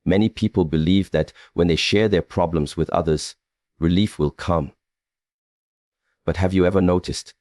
Many people believe that when they share their problems with others, relief will come. But have you ever noticed?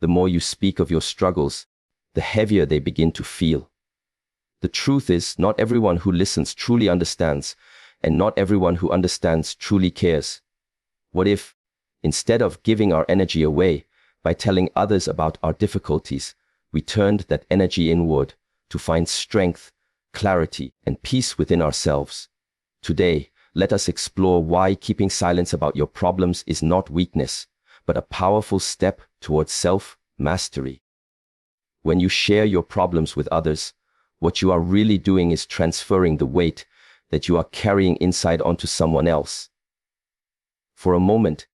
The more you speak of your struggles, the heavier they begin to feel. The truth is, not everyone who listens truly understands, and not everyone who understands truly cares. What if, instead of giving our energy away by telling others about our difficulties, we turned that energy inward to find strength, clarity, and peace within ourselves? Today, let us explore why keeping silence about your problems is not weakness, but a powerful step towards self-mastery. When you share your problems with others, what you are really doing is transferring the weight that you are carrying inside onto someone else. For a moment,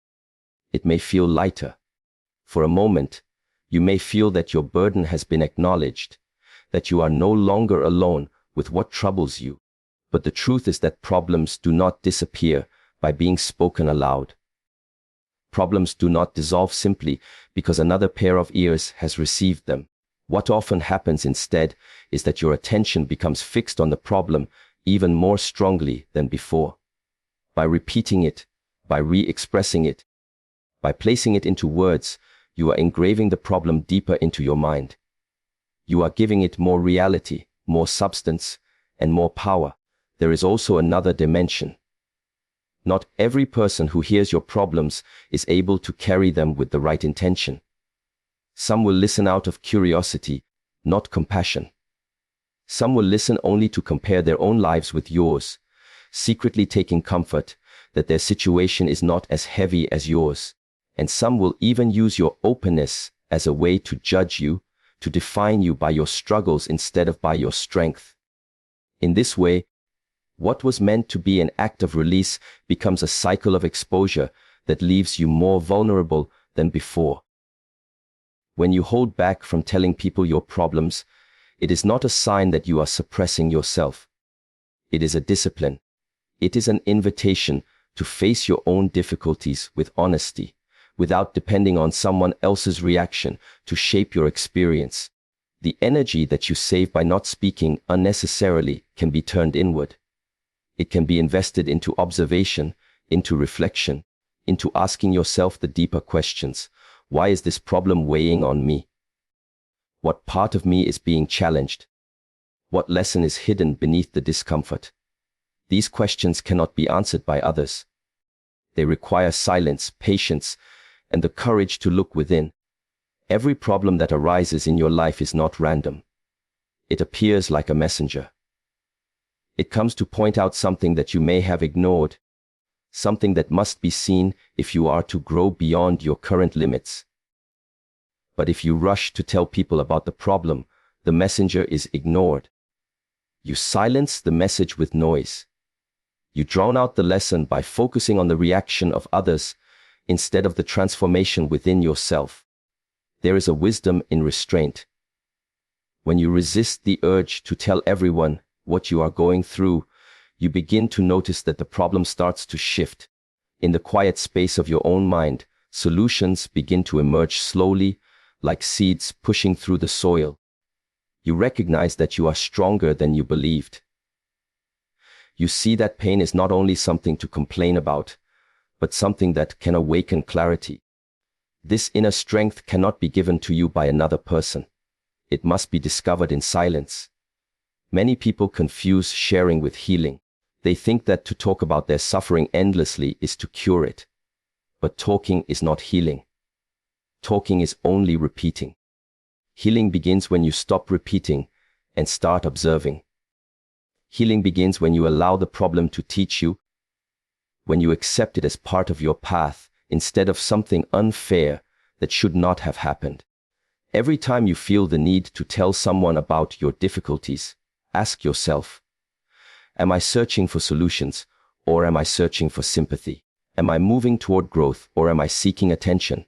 it may feel lighter. For a moment, you may feel that your burden has been acknowledged, that you are no longer alone with what troubles you. But the truth is that problems do not disappear by being spoken aloud. Problems do not dissolve simply because another pair of ears has received them. What often happens instead is that your attention becomes fixed on the problem even more strongly than before. By repeating it, by re-expressing it, by placing it into words, you are engraving the problem deeper into your mind. You are giving it more reality, more substance, and more power. There is also another dimension. Not every person who hears your problems is able to carry them with the right intention. Some will listen out of curiosity, not compassion. Some will listen only to compare their own lives with yours, secretly taking comfort that their situation is not as heavy as yours. And some will even use your openness as a way to judge you, to define you by your struggles instead of by your strength. In this way, what was meant to be an act of release becomes a cycle of exposure that leaves you more vulnerable than before. When you hold back from telling people your problems, it is not a sign that you are suppressing yourself. It is a discipline. It is an invitation to face your own difficulties with honesty, without depending on someone else's reaction to shape your experience. The energy that you save by not speaking unnecessarily can be turned inward. It can be invested into observation, into reflection, into asking yourself the deeper questions. Why is this problem weighing on me? What part of me is being challenged? What lesson is hidden beneath the discomfort? These questions cannot be answered by others. They require silence, patience, and the courage to look within. Every problem that arises in your life is not random. It appears like a messenger. It comes to point out something that you may have ignored, something that must be seen if you are to grow beyond your current limits. But if you rush to tell people about the problem, the messenger is ignored. You silence the message with noise. You drown out the lesson by focusing on the reaction of others instead of the transformation within yourself. There is a wisdom in restraint. When you resist the urge to tell everyone what you are going through, you begin to notice that the problem starts to shift. In the quiet space of your own mind, solutions begin to emerge slowly, like seeds pushing through the soil. You recognize that you are stronger than you believed. You see that pain is not only something to complain about, but something that can awaken clarity. This inner strength cannot be given to you by another person. It must be discovered in silence. Many people confuse sharing with healing. They think that to talk about their suffering endlessly is to cure it. But talking is not healing. Talking is only repeating. Healing begins when you stop repeating and start observing. Healing begins when you allow the problem to teach you, when you accept it as part of your path instead of something unfair that should not have happened. Every time you feel the need to tell someone about your difficulties, ask yourself, am I searching for solutions or am I searching for sympathy? Am I moving toward growth or am I seeking attention?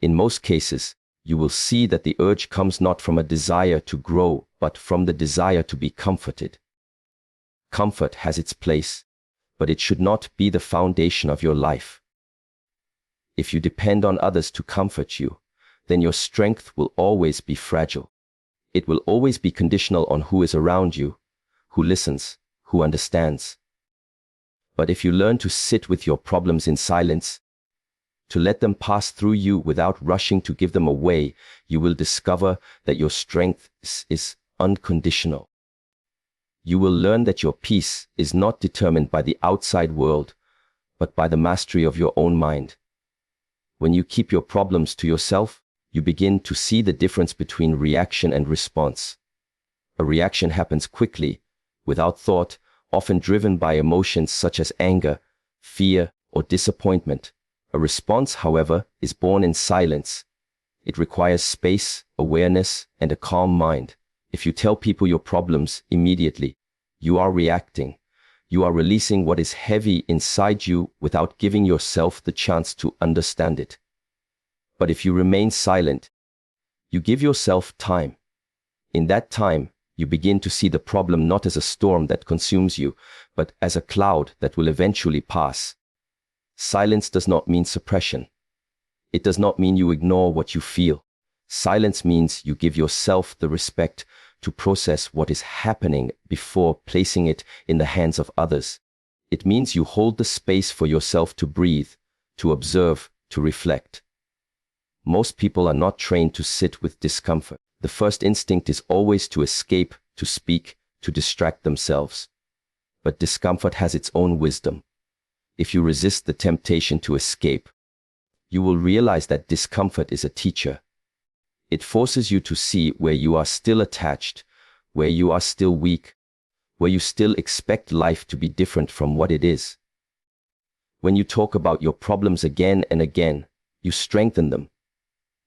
In most cases, you will see that the urge comes not from a desire to grow, but from the desire to be comforted. Comfort has its place, but it should not be the foundation of your life. If you depend on others to comfort you, then your strength will always be fragile. It will always be conditional on who is around you, who listens, who understands. But if you learn to sit with your problems in silence, to let them pass through you without rushing to give them away, you will discover that your strength is unconditional. You will learn that your peace is not determined by the outside world, but by the mastery of your own mind. When you keep your problems to yourself, you begin to see the difference between reaction and response. A reaction happens quickly, without thought, often driven by emotions such as anger, fear, or disappointment. A response, however, is born in silence. It requires space, awareness, and a calm mind. If you tell people your problems immediately, you are reacting. You are releasing what is heavy inside you without giving yourself the chance to understand it. But if you remain silent, you give yourself time. In that time, you begin to see the problem not as a storm that consumes you, but as a cloud that will eventually pass. Silence does not mean suppression. It does not mean you ignore what you feel. Silence means you give yourself the respect to process what is happening before placing it in the hands of others. It means you hold the space for yourself to breathe, to observe, to reflect. Most people are not trained to sit with discomfort. The first instinct is always to escape, to speak, to distract themselves. But discomfort has its own wisdom. If you resist the temptation to escape, you will realize that discomfort is a teacher. It forces you to see where you are still attached, where you are still weak, where you still expect life to be different from what it is. When you talk about your problems again and again, you strengthen them.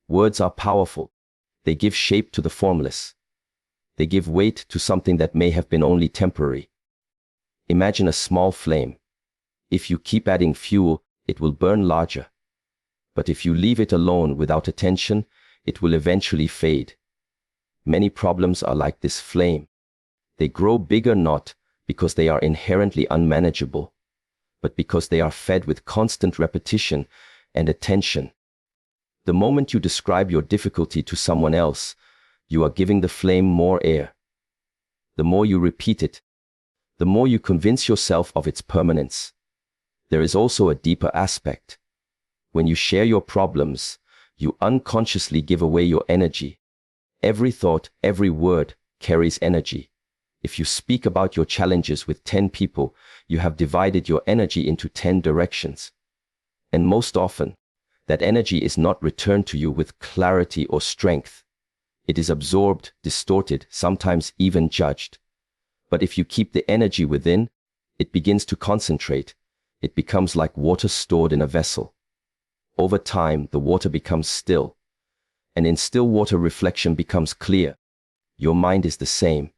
Words are powerful. They give shape to the formless. They give weight to something that may have been only temporary. Imagine a small flame. If you keep adding fuel, it will burn larger. But if you leave it alone without attention, it will eventually fade. Many problems are like this flame. They grow bigger not because they are inherently unmanageable, but because they are fed with constant repetition and attention. The moment you describe your difficulty to someone else, you are giving the flame more air. The more you repeat it, the more you convince yourself of its permanence. There is also a deeper aspect. When you share your problems, you unconsciously give away your energy. Every thought, every word carries energy. If you speak about your challenges with 10 people, you have divided your energy into 10 directions. And most often, that energy is not returned to you with clarity or strength. It is absorbed, distorted, sometimes even judged. But if you keep the energy within, it begins to concentrate. It becomes like water stored in a vessel. Over time, the water becomes still, and in still water reflection becomes clear. Your mind is the same.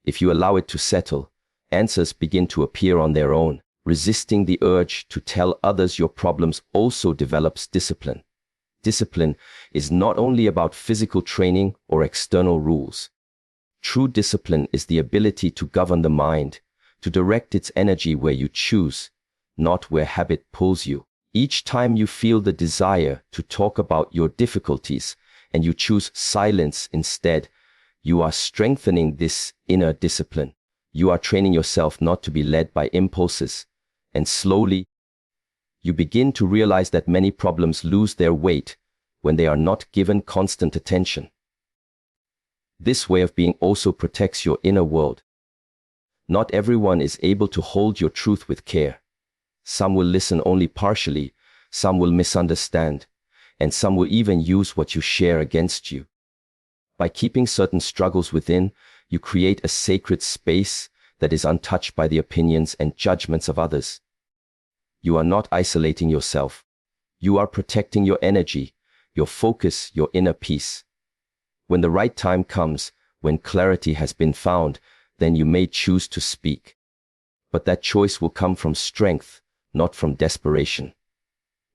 If you allow it to settle, answers begin to appear on their own. Resisting the urge to tell others your problems also develops discipline. Discipline is not only about physical training or external rules. True discipline is the ability to govern the mind, to direct its energy where you choose, not where habit pulls you. Each time you feel the desire to talk about your difficulties and you choose silence instead, you are strengthening this inner discipline. You are training yourself not to be led by impulses. And slowly, you begin to realize that many problems lose their weight when they are not given constant attention. This way of being also protects your inner world. Not everyone is able to hold your truth with care. Some will listen only partially, some will misunderstand, and some will even use what you share against you. By keeping certain struggles within, you create a sacred space that is untouched by the opinions and judgments of others. You are not isolating yourself. You are protecting your energy, your focus, your inner peace. When the right time comes, when clarity has been found, then you may choose to speak. But that choice will come from strength, not from desperation.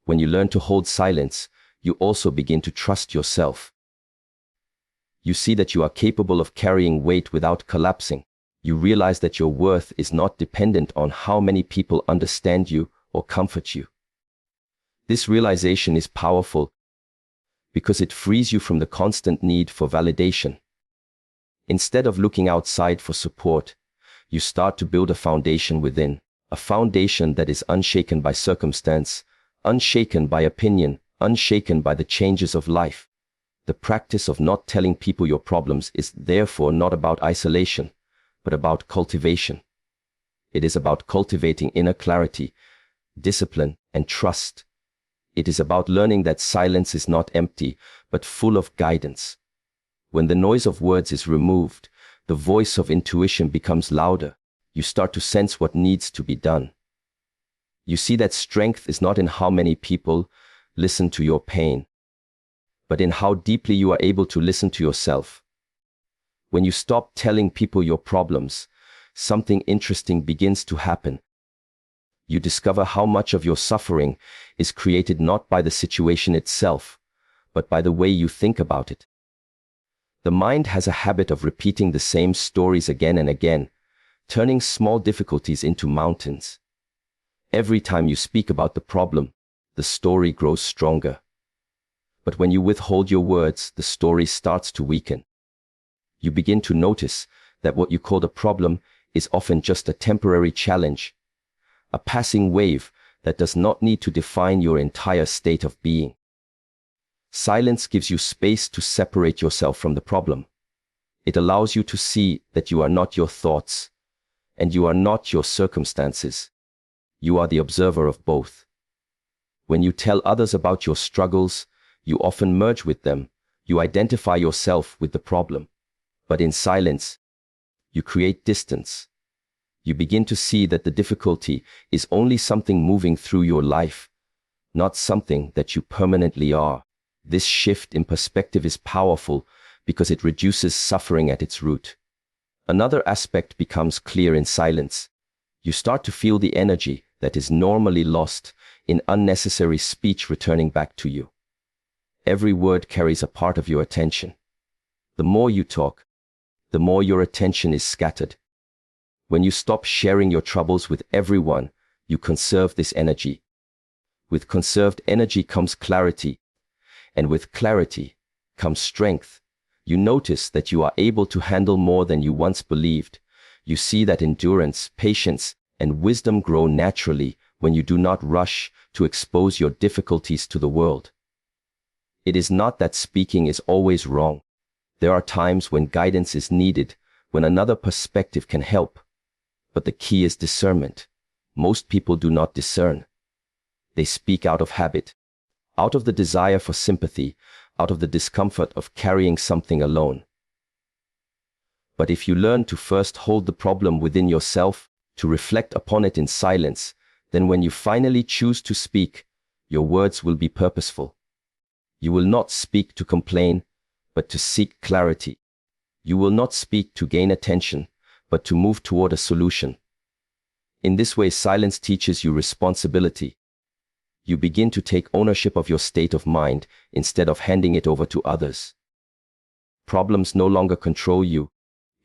When you learn to hold silence, you also begin to trust yourself. You see that you are capable of carrying weight without collapsing. You realize that your worth is not dependent on how many people understand you or comfort you. This realization is powerful because it frees you from the constant need for validation. Instead of looking outside for support, you start to build a foundation within, a foundation that is unshaken by circumstance, unshaken by opinion, unshaken by the changes of life. The practice of not telling people your problems is therefore not about isolation, but about cultivation. It is about cultivating inner clarity, discipline, and trust. It is about learning that silence is not empty, but full of guidance. When the noise of words is removed, the voice of intuition becomes louder. You start to sense what needs to be done. You see that strength is not in how many people listen to your pain, but in how deeply you are able to listen to yourself. When you stop telling people your problems, something interesting begins to happen. You discover how much of your suffering is created not by the situation itself, but by the way you think about it. The mind has a habit of repeating the same stories again and again, turning small difficulties into mountains. Every time you speak about the problem, the story grows stronger. But when you withhold your words, the story starts to weaken. You begin to notice that what you call the problem is often just a temporary challenge, a passing wave that does not need to define your entire state of being. Silence gives you space to separate yourself from the problem. It allows you to see that you are not your thoughts, and you are not your circumstances. You are the observer of both. When you tell others about your struggles, you often merge with them. You identify yourself with the problem. But in silence, you create distance. You begin to see that the difficulty is only something moving through your life, not something that you permanently are. This shift in perspective is powerful because it reduces suffering at its root. Another aspect becomes clear in silence. You start to feel the energy that is normally lost in unnecessary speech returning back to you. Every word carries a part of your attention. The more you talk, the more your attention is scattered. When you stop sharing your troubles with everyone, you conserve this energy. With conserved energy comes clarity, and with clarity comes strength. You notice that you are able to handle more than you once believed. You see that endurance, patience, and wisdom grow naturally when you do not rush to expose your difficulties to the world. It is not that speaking is always wrong. There are times when guidance is needed, when another perspective can help. But the key is discernment. Most people do not discern. They speak out of habit, out of the desire for sympathy, out of the discomfort of carrying something alone. But if you learn to first hold the problem within yourself, to reflect upon it in silence, then when you finally choose to speak, your words will be purposeful. You will not speak to complain, but to seek clarity. You will not speak to gain attention, but to move toward a solution. In this way, silence teaches you responsibility. You begin to take ownership of your state of mind instead of handing it over to others. Problems no longer control you,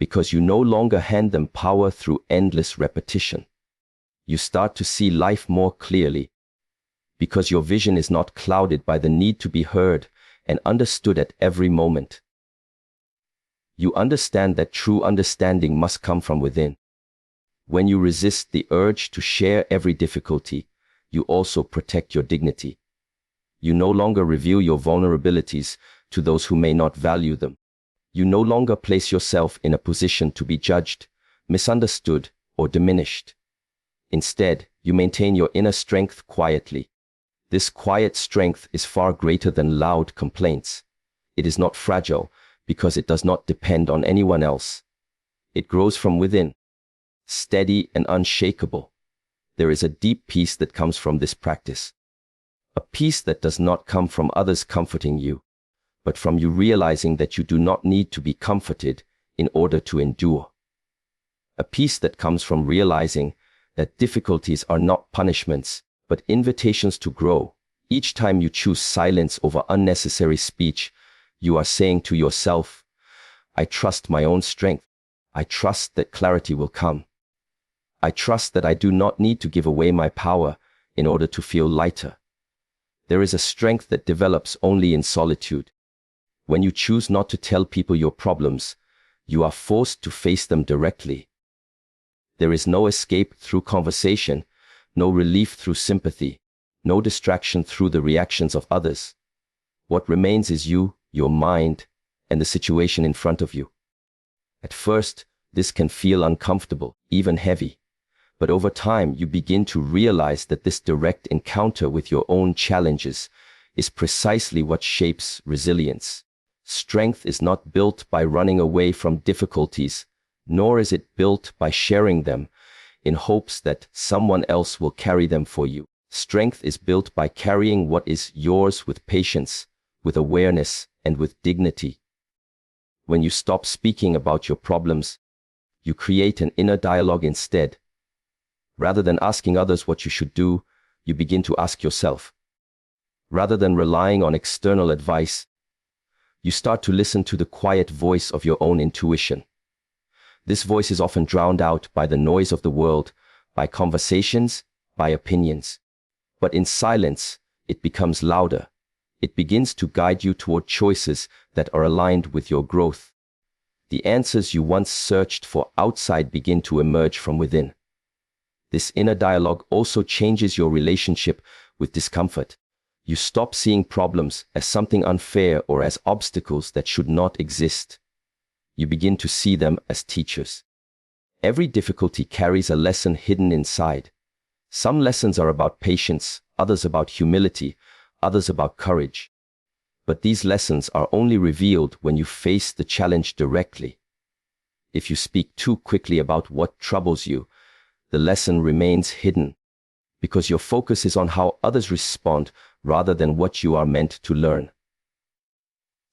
because you no longer hand them power through endless repetition. You start to see life more clearly, because your vision is not clouded by the need to be heard and understood at every moment. You understand that true understanding must come from within. When you resist the urge to share every difficulty, you also protect your dignity. You no longer reveal your vulnerabilities to those who may not value them. You no longer place yourself in a position to be judged, misunderstood, or diminished. Instead, you maintain your inner strength quietly. This quiet strength is far greater than loud complaints. It is not fragile because it does not depend on anyone else. It grows from within, steady and unshakable. There is a deep peace that comes from this practice. A peace that does not come from others comforting you, but from you realizing that you do not need to be comforted in order to endure. A peace that comes from realizing that difficulties are not punishments, but invitations to grow. Each time you choose silence over unnecessary speech, you are saying to yourself, I trust my own strength. I trust that clarity will come. I trust that I do not need to give away my power in order to feel lighter. There is a strength that develops only in solitude. When you choose not to tell people your problems, you are forced to face them directly. There is no escape through conversation, no relief through sympathy, no distraction through the reactions of others. What remains is you, your mind, and the situation in front of you. At first, this can feel uncomfortable, even heavy. But over time, you begin to realize that this direct encounter with your own challenges is precisely what shapes resilience. Strength is not built by running away from difficulties, nor is it built by sharing them in hopes that someone else will carry them for you. Strength is built by carrying what is yours with patience, with awareness, and with dignity. When you stop speaking about your problems, you create an inner dialogue instead. Rather than asking others what you should do, you begin to ask yourself. Rather than relying on external advice, you start to listen to the quiet voice of your own intuition. This voice is often drowned out by the noise of the world, by conversations, by opinions. But in silence, it becomes louder. It begins to guide you toward choices that are aligned with your growth. The answers you once searched for outside begin to emerge from within. This inner dialogue also changes your relationship with discomfort. You stop seeing problems as something unfair or as obstacles that should not exist. You begin to see them as teachers. Every difficulty carries a lesson hidden inside. Some lessons are about patience, others about humility, others about courage. But these lessons are only revealed when you face the challenge directly. If you speak too quickly about what troubles you, the lesson remains hidden, because your focus is on how others respond rather than what you are meant to learn.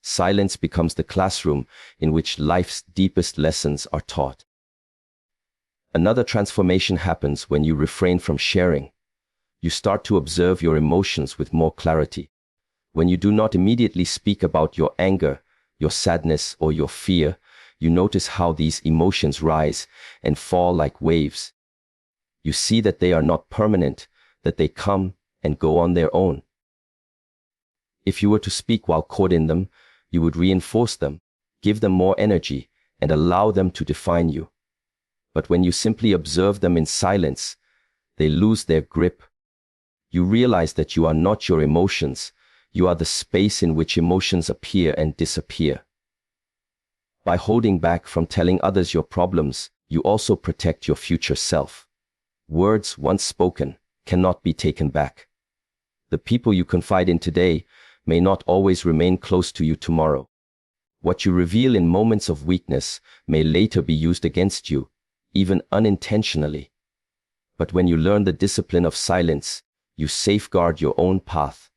Silence becomes the classroom in which life's deepest lessons are taught. Another transformation happens when you refrain from sharing. You start to observe your emotions with more clarity. When you do not immediately speak about your anger, your sadness, or your fear, you notice how these emotions rise and fall like waves. You see that they are not permanent, that they come and go on their own. If you were to speak while caught in them, you would reinforce them, give them more energy, and allow them to define you. But when you simply observe them in silence, they lose their grip. You realize that you are not your emotions, you are the space in which emotions appear and disappear. By holding back from telling others your problems, you also protect your future self. Words once spoken cannot be taken back. The people you confide in today may not always remain close to you tomorrow. What you reveal in moments of weakness may later be used against you, even unintentionally. But when you learn the discipline of silence, you safeguard your own path.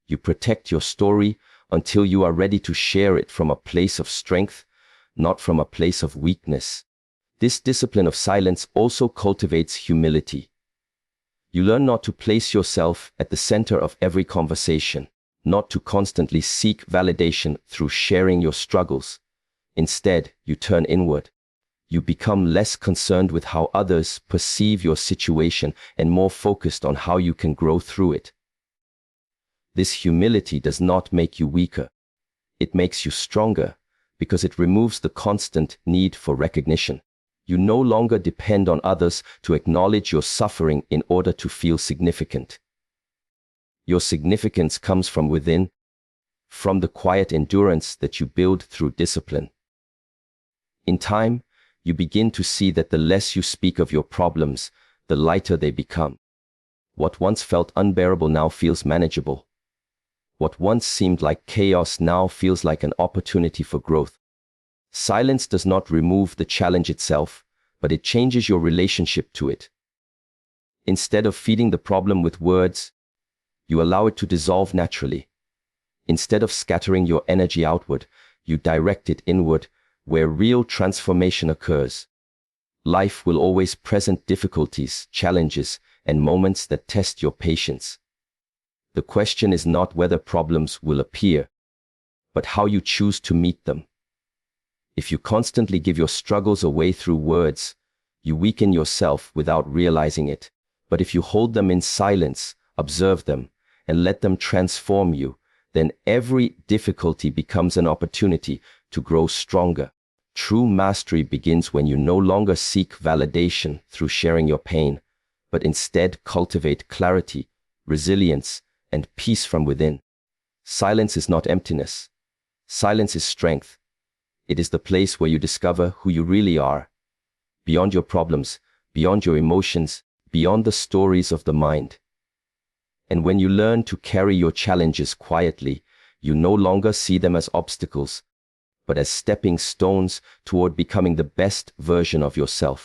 You protect your story until you are ready to share it from a place of strength, not from a place of weakness. This discipline of silence also cultivates humility. You learn not to place yourself at the center of every conversation, not to constantly seek validation through sharing your struggles. Instead, you turn inward. You become less concerned with how others perceive your situation and more focused on how you can grow through it. This humility does not make you weaker. It makes you stronger because it removes the constant need for recognition. You no longer depend on others to acknowledge your suffering in order to feel significant. Your significance comes from within, from the quiet endurance that you build through discipline. In time, you begin to see that the less you speak of your problems, the lighter they become. What once felt unbearable now feels manageable. What once seemed like chaos now feels like an opportunity for growth. Silence does not remove the challenge itself, but it changes your relationship to it. Instead of feeding the problem with words, you allow it to dissolve naturally. Instead of scattering your energy outward, you direct it inward, where real transformation occurs. Life will always present difficulties, challenges, and moments that test your patience. The question is not whether problems will appear, but how you choose to meet them. If you constantly give your struggles away through words, you weaken yourself without realizing it. But if you hold them in silence, observe them, and let them transform you, then every difficulty becomes an opportunity to grow stronger. True mastery begins when you no longer seek validation through sharing your pain, but instead cultivate clarity, resilience, and peace from within. Silence is not emptiness. Silence is strength. It is the place where you discover who you really are, beyond your problems, beyond your emotions, beyond the stories of the mind. And when you learn to carry your challenges quietly, you no longer see them as obstacles, but as stepping stones toward becoming the best version of yourself.